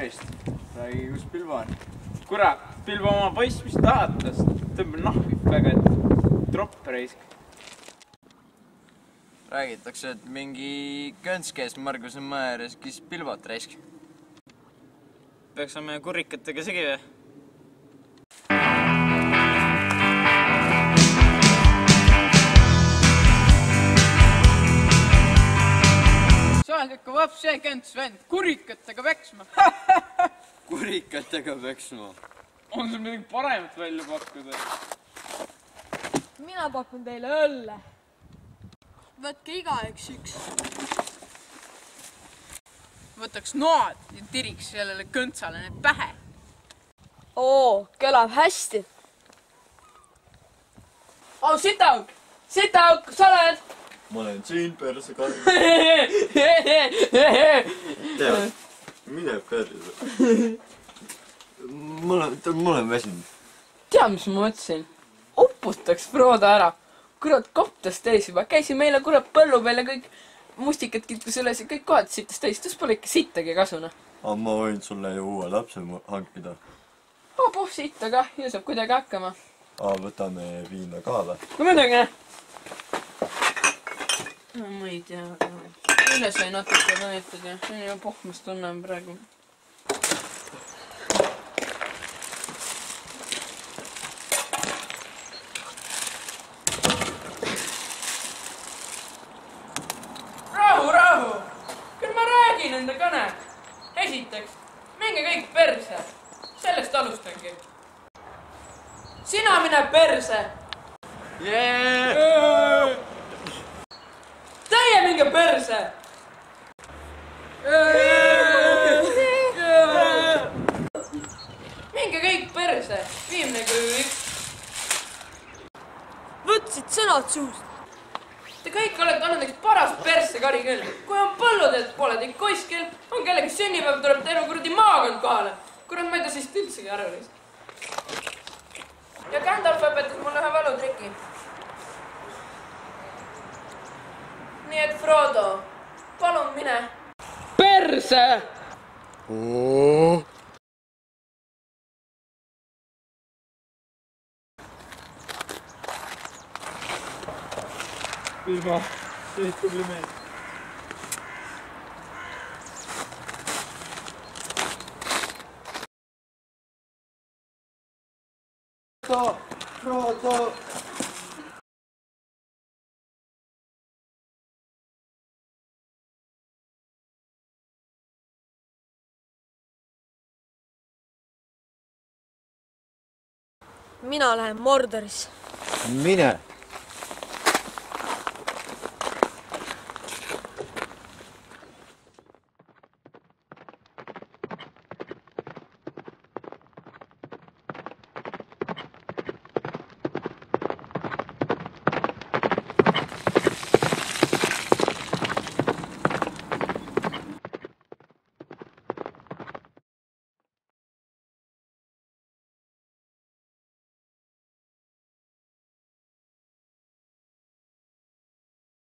tervist! Räägi, kus Pilvo on? Kurat, Pilvo oma poiss, mis tahad tast? Tõmba nahvi väga, et tropp reisk. Räägitakse, et mingi könts käis Marguse maja ääres, kes Pilvot reisk. Peaks olema kurrikatega segi või? Sa oled ikka vaps see kents vend, kurikatega peksma. Kurikatega peksma? On sul midagi paremat välja pakkuda? Mina pakun teile õlle. Võtke igaüks üks. Võtaks noad ja tiriks sellele köntsale need pähe. Oo, kõlab hästi. Oh, Sitauk, kus sa oled? Ma olen siin perse karm. Tead, mine perse. Ma olen väsinud. Tea, mis ma mõtlesin? Oputaks Frodo ära. Kurat, koptas täis juba. Käisin meile kurat põllu peal ja kõik mustikad kitkus üles ja kõik kohad sitas täis. Tus pole ikka sittagi kasuna. Aga ma võin sulle ju uue lapse hankida. Puh, sitta kah. Ju saab kuidagi hakkama. Võtame viina ka või? No muidugi. Ma ei tea. Üle sai natuke võetud ja see on juba pohmas tunnen praegu. Rahu! Küll ma räägin enda kõne. Esiteks, minge kõik perse. Sellest alustangi. Sina mine perse! Teie minge perse! Minge kõik perse! Viimne kõik! Võtsid sõnad suust. Te kõik olete olnud üks paras perse kari küll. Kui on põlludelt, pole teid kuskil, on kellegi sünnipäev, tuleb terve kuradi maakond kohale. Kurat, ma ei tea siis üldsegi aru neist. Ja Gandalf õpetas mulle ühe valutriki. Nii et Frodo, palun mine. Perse! Pilvo, see tubli mees. Frodo! Mina lähen Mordorisse. Mine!